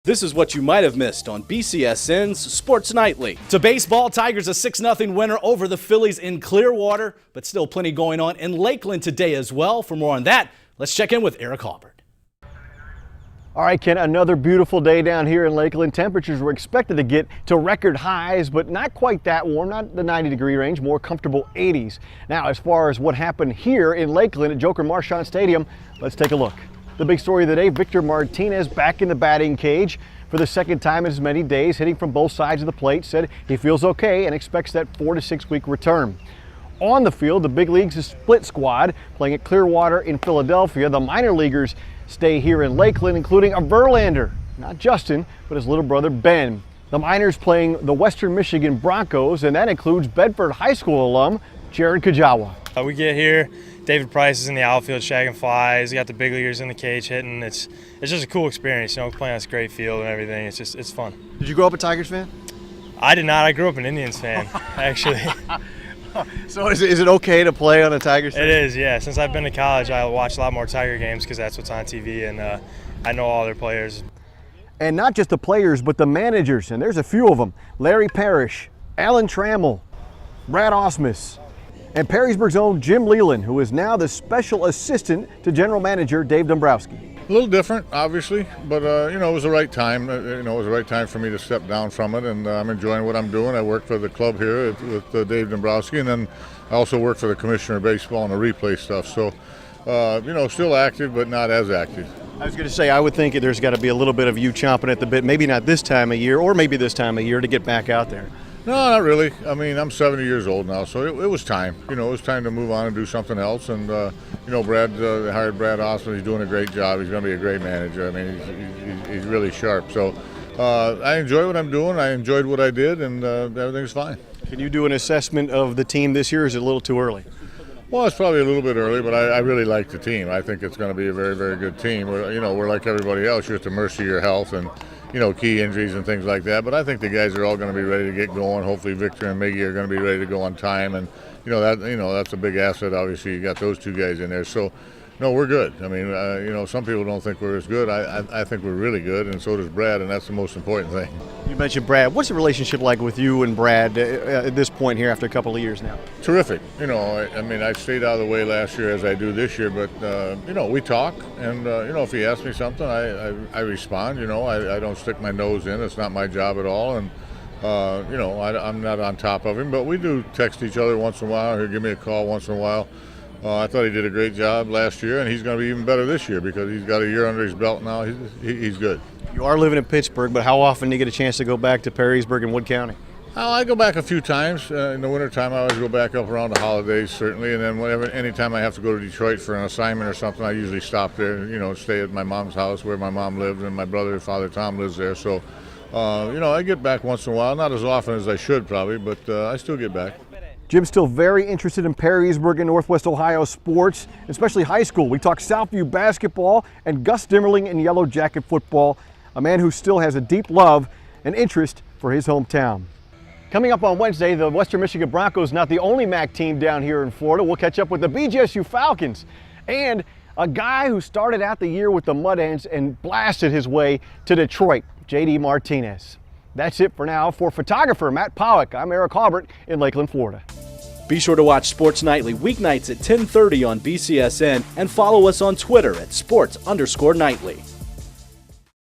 This is what you might have missed on BCSN's Sports Nightly. To baseball, Tigers a 6-0 winner over the Phillies in Clearwater, but still plenty going on in Lakeland today as well. For more on that, let's check in with Eric Halbert. All right, Ken, another beautiful day down here in Lakeland. Temperatures were expected to get to record highs, but not quite that warm, not the 90-degree range, more comfortable 80s. Now, as far as what happened here in Lakeland at Joker Marchant Stadium, let's take a look. The big story of the day, Victor Martinez back in the batting cage for the second time in as many days, hitting from both sides of the plate, said he feels okay and expects that 4 to 6 week return. On the field, the big leagues' split squad playing at Clearwater in Philadelphia. The minor leaguers stay here in Lakeland, including a Verlander, not Justin, but his little brother Ben. The minors playing the Western Michigan Broncos, and that includes Bedford High School alum Jared Kajawa. We get here, David Price is in the outfield shagging flies. You got the big leaguers in the cage hitting. It's just a cool experience, you know, playing on this great field and everything. It's fun. Did you grow up a Tigers fan? I did not. I grew up an Indians fan, actually. So is it okay to play on a Tigers team? It is, yeah. Since I've been to college, I watch a lot more Tiger games because that's what's on TV, and I know all their players. And not just the players, but the managers, and there's a few of them. Larry Parrish, Alan Trammell, Brad Ausmus, and Perrysburg's own Jim Leland, who is now the special assistant to general manager Dave Dombrowski. A little different, obviously, but you know, it was the right time. It was the right time for me to step down from it, and I'm enjoying what I'm doing. I work for the club here with Dave Dombrowski, and then I also work for the commissioner of baseball and the replay stuff. So, you know, still active, but not as active. I was going to say, I would think there's got to be a little bit of you chomping at the bit, maybe not this time of year, or maybe this time of year to get back out there. No, not really. I mean, I'm 70 years old now, so it was time. You know, it was time to move on and do something else. And, you know, Brad hired Brad Austin. He's doing a great job. He's going to be a great manager. I mean, he's really sharp. So I enjoy what I'm doing. I enjoyed what I did, and everything's fine. Can you do an assessment of the team this year, or is it a little too early? Well, it's probably a little bit early, but I really like the team. I think it's going to be a very, very good team. You know, we're like everybody else. You're at the mercy of your health and, you know, key injuries and things like that. But I think the guys are all going to be ready to get going. Hopefully Victor and Miggy are going to be ready to go on time. And, you know, that's a big asset. Obviously, you got those two guys in there. So, no, we're good. I mean, you know, some people don't think we're as good. I think we're really good, and so does Brad, and that's the most important thing. You mentioned Brad. What's the relationship like with you and Brad at this point here after a couple of years now? Terrific. You know, I mean, I stayed out of the way last year as I do this year, but, you know, we talk, and, you know, if he asks me something, I respond. You know, I don't stick my nose in. It's not my job at all, and, you know, I'm not on top of him, but we do text each other once in a while. He'll give me a call once in a while. I thought he did a great job last year, and he's going to be even better this year because he's got a year under his belt now. He's good. You are living in Pittsburgh, but how often do you get a chance to go back to Perrysburg and Wood County? I go back a few times. In the wintertime, I always go back up around the holidays, certainly. And then anytime I have to go to Detroit for an assignment or something, I usually stop there, you know, stay at my mom's house where my mom lived, and my brother, Father Tom, lives there. So, you know, I get back once in a while. Not as often as I should probably, but I still get back. Jim's still very interested in Perrysburg and Northwest Ohio sports, especially high school. We talked Southview basketball and Gus Dimmerling in Yellow Jacket football, a man who still has a deep love and interest for his hometown. Coming up on Wednesday, the Western Michigan Broncos, not the only MAC team down here in Florida. We'll catch up with the BGSU Falcons and a guy who started out the year with the Mud Hens and blasted his way to Detroit, J.D. Martinez. That's it for now. For photographer Matt Pollock, I'm Eric Halbert in Lakeland, Florida. Be sure to watch Sports Nightly weeknights at 10:30 on BCSN and follow us on Twitter at sports_nightly.